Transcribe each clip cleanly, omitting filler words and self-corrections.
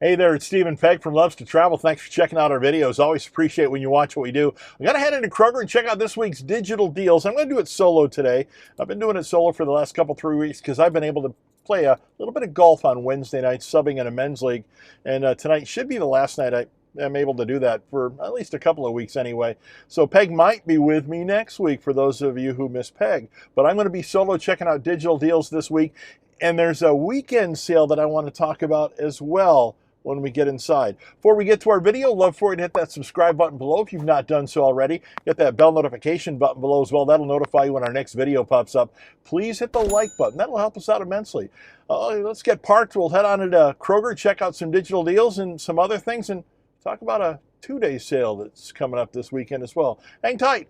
Hey there, it's Stephen Pegg from Loves to Travel. Thanks for checking out our videos. Always appreciate when you watch what we do. We got to head into Kroger and check out this week's digital deals. I'm going to do it solo today. I've been doing it solo for the last three weeks because I've been able to play a little bit of golf on Wednesday night, subbing in a men's league. And tonight should be the last night I'm able to do that for at least a couple of weeks anyway. So Peg might be with me next week for those of you who miss Peg. But I'm going to be solo checking out digital deals this week. And there's a weekend sale that I want to talk about as well when we get inside. Before we get to our video, love for you to hit that subscribe button below if you've not done so already. Hit that bell notification button below as well. That'll notify you when our next video pops up. Please hit the like button. That'll help us out immensely. Let's get parked. We'll head on to Kroger, check out some digital deals and some other things, and talk about a two-day sale that's coming up this weekend as well. Hang tight.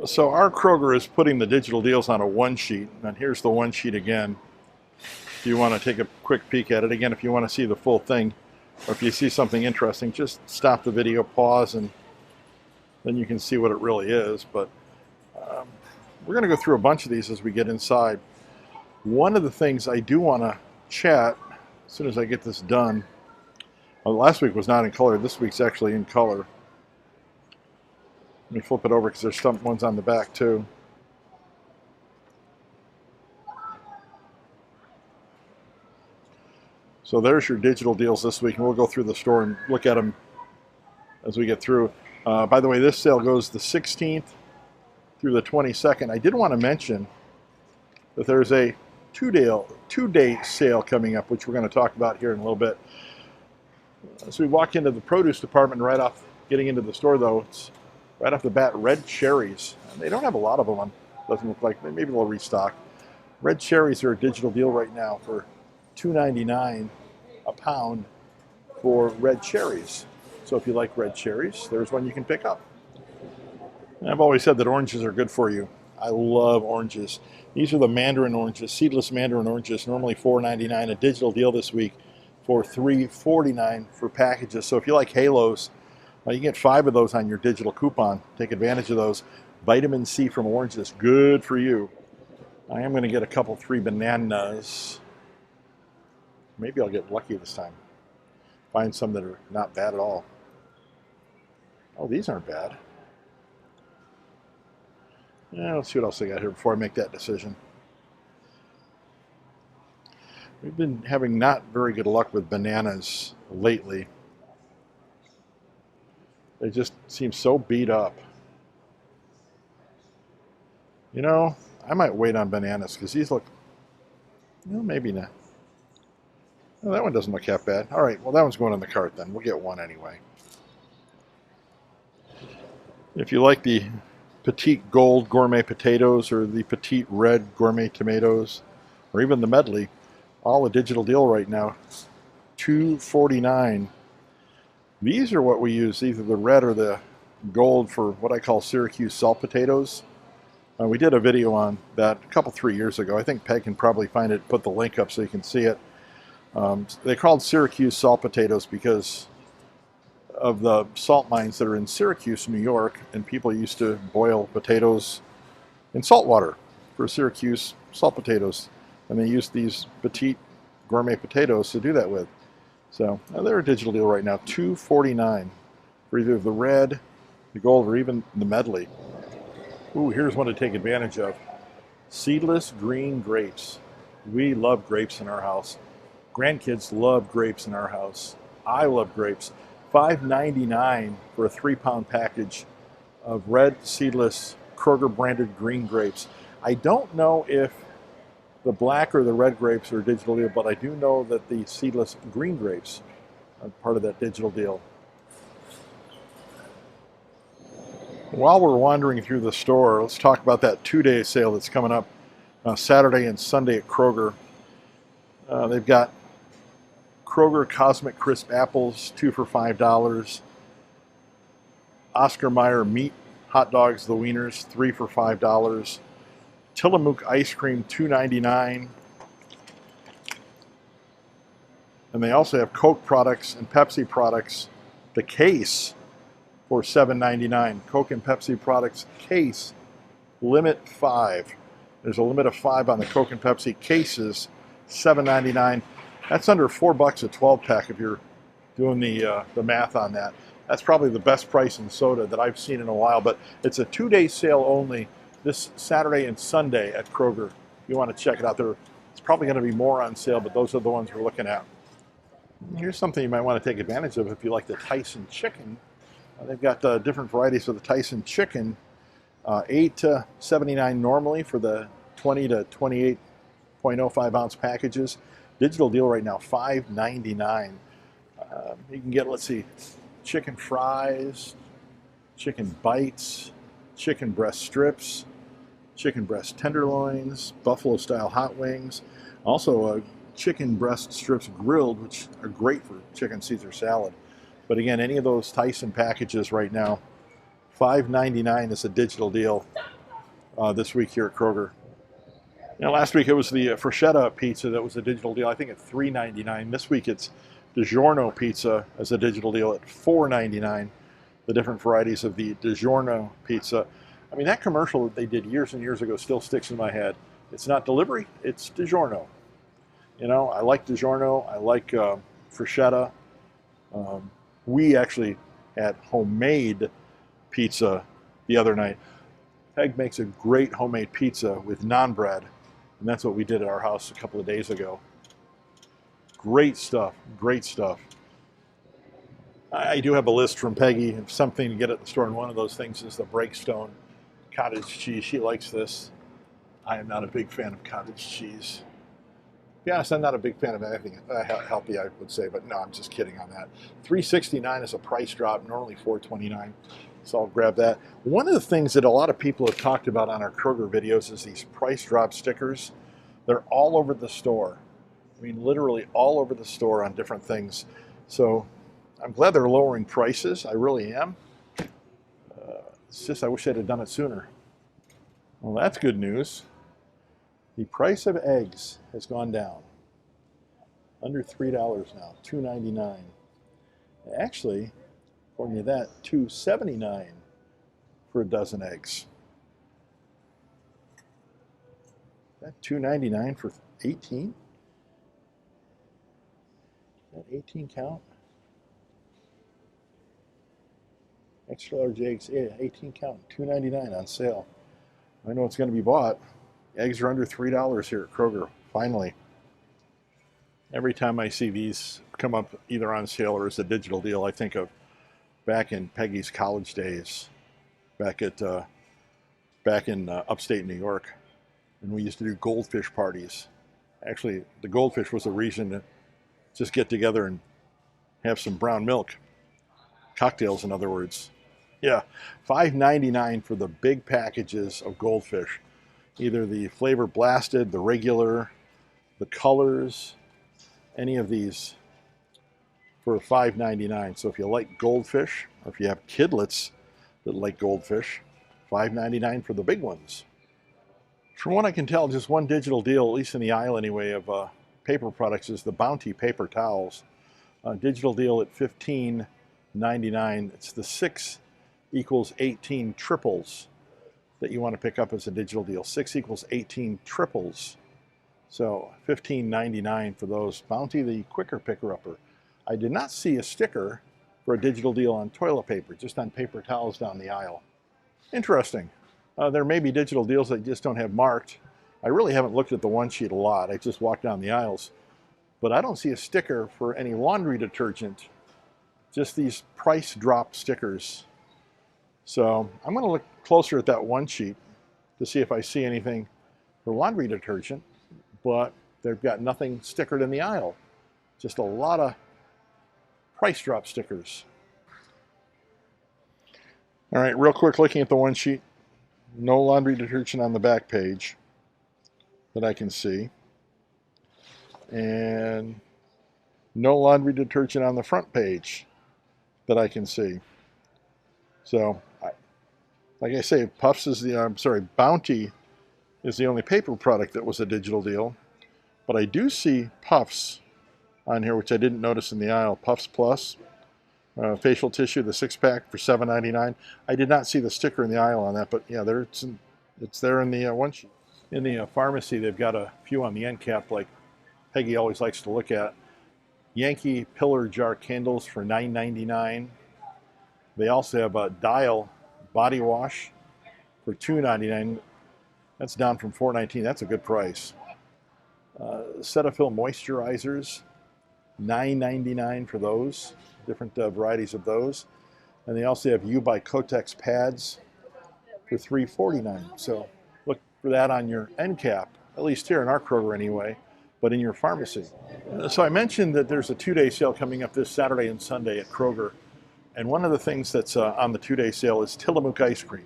So our Kroger is putting the digital deals on a one sheet, and here's the one sheet again. If you want to take a quick peek at it, again, if you want to see the full thing, or if you see something interesting, just stop the video, pause, and then you can see what it really is. But we're going to go through a bunch of these as we get inside. One of the things I do want to chat as soon as I get this done, well, last week was not in color. This week's actually in color. Let me flip it over because there's some ones on the back too. So there's your digital deals this week, and we'll go through the store and look at them as we get through. By the way, this sale goes the 16th through the 22nd. I did want to mention that there's a two-day sale coming up, which we're going to talk about here in a little bit. As we walk into the produce department, right off getting into the store, though, it's right off the bat, red cherries. And they don't have a lot of them on. Doesn't look like. Maybe they'll restock. Red cherries are a digital deal right now for $2.99 a pound for red cherries. So if you like red cherries, there's one you can pick up. And I've always said that oranges are good for you. I love oranges. These are the mandarin oranges, seedless mandarin oranges, normally $4.99, a digital deal this week for $3.49 for packages. So if you like halos, you can get 5 of those on your digital coupon. Take advantage of those. Vitamin C from oranges, good for you. I am going to get a couple 3 bananas. Maybe I'll get lucky this time. Find some that are not bad at all. Oh, these aren't bad. Yeah, let's see what else I got here before I make that decision. We've been having not very good luck with bananas lately. They just seem so beat up. You know, I might wait on bananas because these look, maybe not. Well, that one doesn't look half bad. All right, well, that one's going in the cart then. We'll get one anyway. If you like the petite gold gourmet potatoes or the petite red gourmet tomatoes or even the medley, all a digital deal right now, $2.49. These are what we use, either the red or the gold, for what I call Syracuse salt potatoes. We did a video on that a 3 years ago. I think Peg can probably find it, put the link up so you can see it. They're called Syracuse salt potatoes because of the salt mines that are in Syracuse, New York, and people used to boil potatoes in salt water for Syracuse salt potatoes, and they used these petite gourmet potatoes to do that with. So they're a digital deal right now, $2.49 for either the red, the gold, or even the medley. Ooh, here's one to take advantage of. Seedless green grapes. We love grapes in our house. Grandkids love grapes in our house. I love grapes. $5.99 for a 3-pound package of red seedless Kroger branded green grapes. I don't know if the black or the red grapes are a digital deal, but I do know that the seedless green grapes are part of that digital deal. While we're wandering through the store, let's talk about that 2-day sale that's coming up Saturday and Sunday at Kroger. They've got Kroger Cosmic Crisp Apples, 2 for $5. Oscar Mayer Meat Hot Dogs, the Wieners, 3 for $5. Tillamook Ice Cream, $2.99. And they also have Coke products and Pepsi products, the case, for $7.99. Coke and Pepsi products case, limit 5. There's a limit of 5 on the Coke and Pepsi cases, $7.99. That's under $4 a 12-pack if you're doing the math on that. That's probably the best price in soda that I've seen in a while, but it's a 2-day sale only this Saturday and Sunday at Kroger. If you want to check it out, it's probably going to be more on sale, but those are the ones we're looking at. Here's something you might want to take advantage of if you like the Tyson chicken. They've got different varieties of the Tyson chicken. 8 to 79 normally for the 20 to 28.05 ounce packages. Digital deal right now, $5.99. You can get, let's see, chicken fries, chicken bites, chicken breast strips, chicken breast tenderloins, buffalo style hot wings. Also chicken breast strips grilled, which are great for chicken Caesar salad. But again, any of those Tyson packages right now, $5.99 is a digital deal this week here at Kroger. You know, last week it was the Freschetta pizza that was a digital deal, I think at $3.99. This week it's DiGiorno pizza as a digital deal at $4.99. The different varieties of the DiGiorno pizza. I mean, that commercial that they did years and years ago still sticks in my head. It's not delivery, it's DiGiorno. You know, I like DiGiorno, I like Freschetta. We actually had homemade pizza the other night. Peg makes a great homemade pizza with naan bread, and that's what we did at our house a couple of days ago. Great stuff, great stuff. I do have a list from Peggy of something to get at the store, and one of those things is the Breakstone cottage cheese. She likes this. I am not a big fan of cottage cheese. To be honest, I'm not a big fan of anything healthy, I would say, but no, I'm just kidding on that. $3.69 is a price drop, normally $4.29. So I'll grab that. One of the things that a lot of people have talked about on our Kroger videos is these price drop stickers. They're all over the store. I mean, literally all over the store on different things. So I'm glad they're lowering prices. I really am. It's just I wish they'd have done it sooner. Well, that's good news. The price of eggs has gone down. Under $3 now, $2.99. Actually, according to that, $2.79 for a dozen eggs. That $2.99 for 18? That 18 count? Extra large eggs, yeah, 18 count, $2.99 on sale. I know it's going to be bought. Eggs are under $3 here at Kroger, finally. Every time I see these come up either on sale or as a digital deal, I think of back in Peggy's college days, back in upstate New York, and we used to do goldfish parties. Actually, the goldfish was a reason to just get together and have some brown milk. Cocktails, in other words. Yeah, $5.99 for the big packages of goldfish. Either the flavor blasted, the regular, the colors, any of these for $5.99. So if you like goldfish, or if you have kidlets that like goldfish, $5.99 for the big ones. From what I can tell, just one digital deal, at least in the aisle anyway, of paper products is the Bounty paper towels. Digital deal at $15.99. It's the 6 equals 18 triples that you want to pick up as a digital deal. 6 equals 18 triples. So $15.99 for those. Bounty, the quicker picker-upper. I did not see a sticker for a digital deal on toilet paper, just on paper towels down the aisle. Interesting. There may be digital deals that just don't have marked. I really haven't looked at the one sheet a lot. I just walked down the aisles. But I don't see a sticker for any laundry detergent, just these price drop stickers. So I'm going to look closer at that one sheet to see if I see anything for laundry detergent, but they've got nothing stickered in the aisle. Just a lot of price drop stickers. All right, real quick, looking at the one sheet. No laundry detergent on the back page that I can see. And no laundry detergent on the front page that I can see. So, like I say, Bounty is the only paper product that was a digital deal. But I do see Puffs on here, which I didn't notice in the aisle. Puffs Plus, facial tissue, the 6-pack for $7.99. I did not see the sticker in the aisle on that, but yeah, it's there in the one sheet. In the pharmacy, they've got a few on the end cap, like Peggy always likes to look at. Yankee pillar jar candles for $9.99. They also have a Dial body wash for $2.99. That's down from $4.19. That's a good price. Cetaphil moisturizers, $9.99 for those. Different varieties of those. And they also have U by Kotex pads for $3.49. So look for that on your end cap, at least here in our Kroger anyway, but in your pharmacy. So I mentioned that there's a 2-day sale coming up this Saturday and Sunday at Kroger. And one of the things that's on the 2-day sale is Tillamook ice cream.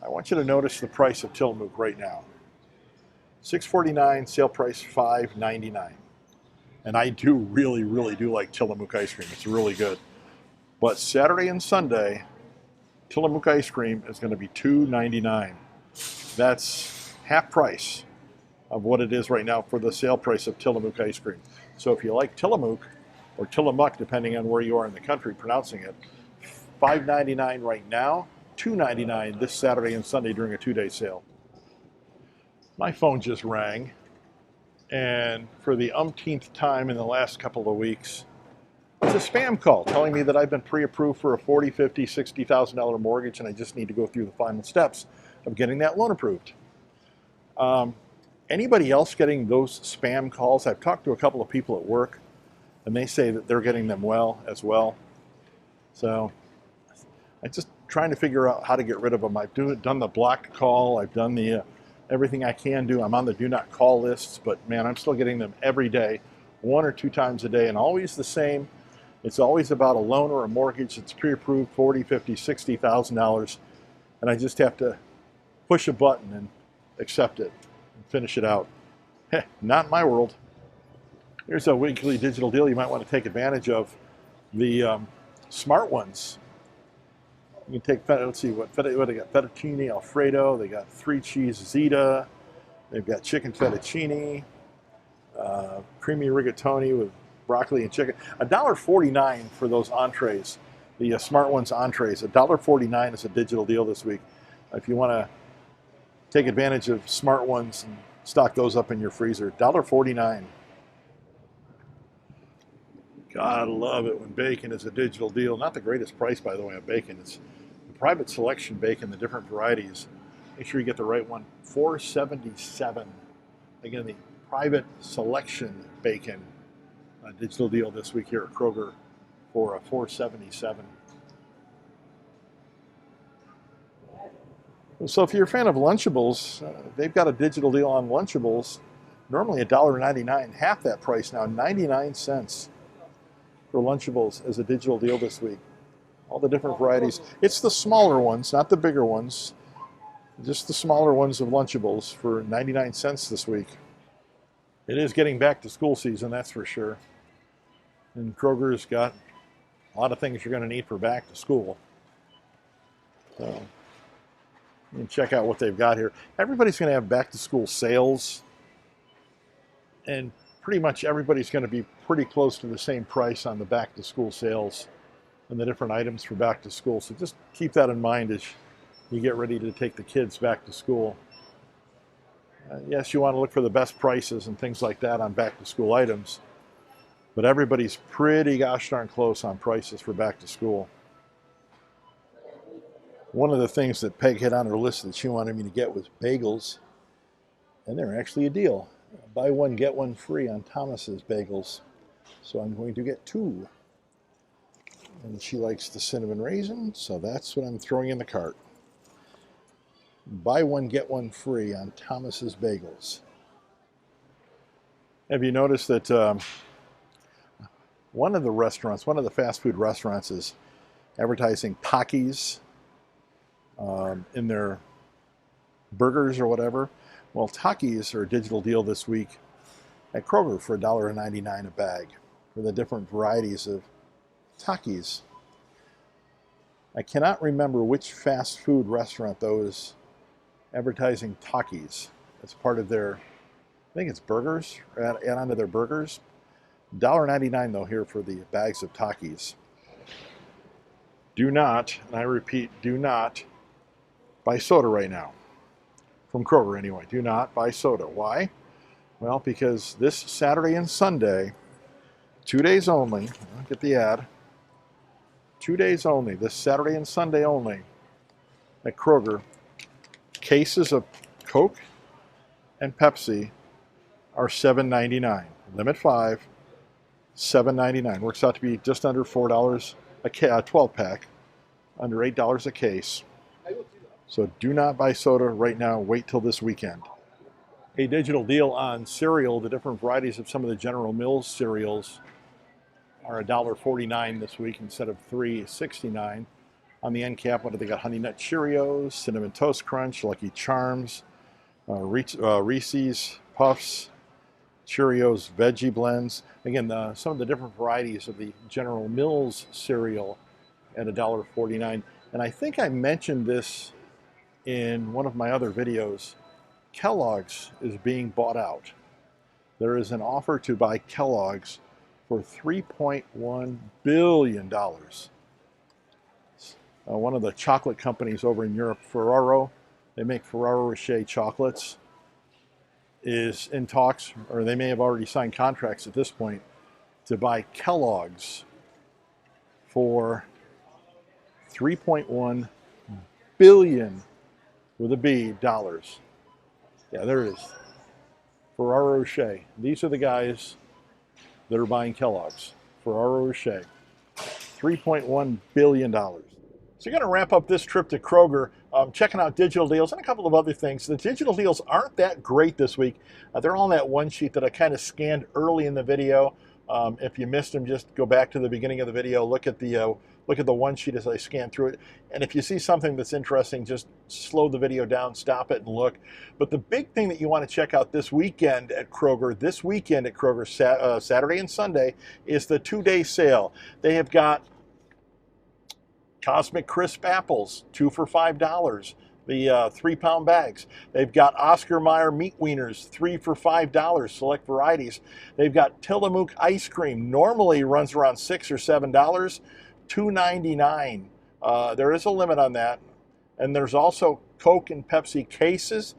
I want you to notice the price of Tillamook right now. $6.49, sale price $5.99. And I do really do like Tillamook ice cream. It's really good. But Saturday and Sunday, Tillamook ice cream is going to be $2.99. That's half price of what it is right now for the sale price of Tillamook ice cream. So if you like Tillamook, or Tillamook, depending on where you are in the country pronouncing it, $5.99 right now, $2.99 this Saturday and Sunday during a 2-day sale. My phone just rang, and for the umpteenth time in the last couple of weeks, it's a spam call telling me that I've been pre-approved for a $40,000, $50,000, $60,000 mortgage, and I just need to go through the final steps of getting that loan approved. Anybody else getting those spam calls? I've talked to a couple of people at work, and they say that they're getting them as well. So I'm just trying to figure out how to get rid of them. I've done the block call. I've done the everything I can do. I'm on the do not call lists, but man, I'm still getting them every day, 1 or 2 times a day, and always the same. It's always about a loan or a mortgage that's pre-approved, $40,000, $50,000, $60,000, and I just have to push a button and accept it and finish it out. Not in my world. Here's a weekly digital deal you might want to take advantage of. The smart ones. You can take, let's see, what they got? Fettuccine Alfredo. They got 3-cheese Zeta. They've got chicken fettuccine, creamy rigatoni with broccoli and chicken. $1.49 for those entrees. The Smart Ones entrees. $1.49 is a digital deal this week. If you want to take advantage of Smart Ones and stock those up in your freezer, $1.49. God, I love it when bacon is a digital deal. Not the greatest price, by the way, of bacon. It's the private selection bacon, the different varieties. Make sure you get the right one. $4.77. Again, the private selection bacon digital deal this week here at Kroger for $4.77. So if you're a fan of Lunchables, they've got a digital deal on Lunchables. Normally $1.99, half that price now, 99 cents. For Lunchables as a digital deal this week. All the different varieties. It's the smaller ones, not the bigger ones. Just the smaller ones of Lunchables for 99 cents this week. It is getting back to school season, that's for sure. And Kroger's got a lot of things you're going to need for back to school. So you can check out what they've got here. Everybody's going to have back to school sales. And pretty much everybody's going to be pretty close to the same price on the back to school sales and the different items for back to school. So just keep that in mind as you get ready to take the kids back to school. Yes, you want to look for the best prices and things like that on back to school items, but everybody's pretty gosh darn close on prices for back to school. One of the things that Peg had on her list that she wanted me to get was bagels, and they're actually a deal. Buy one, get one free on Thomas's bagels. So I'm going to get 2. And she likes the cinnamon raisin, so that's what I'm throwing in the cart. Buy one, get one free on Thomas's bagels. Have you noticed that one of the fast food restaurants is advertising Takis in their burgers or whatever? Well, Takis are a digital deal this week at Kroger for $1.99 a bag for the different varieties of Takis. I cannot remember which fast food restaurant though is advertising Takis. It's part of their, I think it's burgers, add on to their burgers. $1.99 though here for the bags of Takis. Do not, and I repeat, do not buy soda right now. From Kroger anyway. Do not buy soda. Why? Well, because this Saturday and Sunday, 2 days only. I'll get the ad. 2 days only, this Saturday and Sunday only at Kroger. Cases of Coke and Pepsi are $7.99. Limit 5, $7.99. Works out to be just under $4 a 12-pack, under $8 a case. So do not buy soda right now. Wait till this weekend. A digital deal on cereal. The different varieties of some of the General Mills cereals are $1.49 this week instead of $3.69. On the end cap, what do they got? Honey Nut Cheerios, Cinnamon Toast Crunch, Lucky Charms, Reese's Puffs, Cheerios Veggie Blends. Again, some of the different varieties of the General Mills cereal at $1.49. And I think I mentioned this in one of my other videos. Kellogg's is being bought out. There is an offer to buy Kellogg's for $3.1 billion. One of the chocolate companies over in Europe, Ferrero, they make Ferrero Rocher chocolates, is in talks, or they may have already signed contracts at this point, to buy Kellogg's for $3.1 billion with a B dollars. Yeah, there it is. Ferrero Rocher. These are the guys that are buying Kellogg's. Ferrero Rocher. $3.1 billion. So you're going to wrap up this trip to Kroger, checking out digital deals and a couple of other things. The digital deals aren't that great this week. They're on that one sheet that I kind of scanned early in the video. If you missed them, just go back to the beginning of the video, look at the one sheet as I scan through it. And if you see something that's interesting, just slow the video down, stop it, and look. But the big thing that you want to check out this weekend at Kroger, Saturday and Sunday, is the 2-day sale. They have got Cosmic Crisp apples, 2 for $5. The 3-pound bags. They've got Oscar Mayer meat wieners, 3 for $5, select varieties. They've got Tillamook ice cream, normally runs around $6 or $7, $2.99. There is a limit on that. And there's also Coke and Pepsi cases,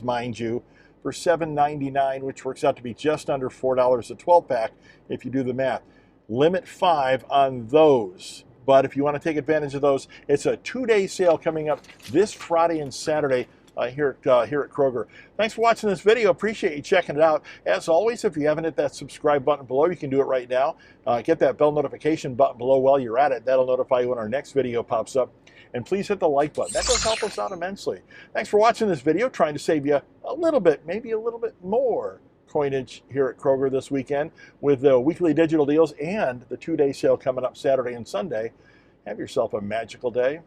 mind you, for $7.99, which works out to be just under $4 a 12-pack if you do the math. Limit 5 on those. But if you want to take advantage of those, it's a 2-day sale coming up this Friday and Saturday here at Kroger. Thanks for watching this video. Appreciate you checking it out. As always, if you haven't hit that subscribe button below, you can do it right now. Get that bell notification button below while you're at it. That'll notify you when our next video pops up. And please hit the like button. That does help us out immensely. Thanks for watching this video, trying to save you a little bit, maybe a little bit more coinage here at Kroger this weekend with the weekly digital deals and the 2-day sale coming up Saturday and Sunday. Have yourself a magical day.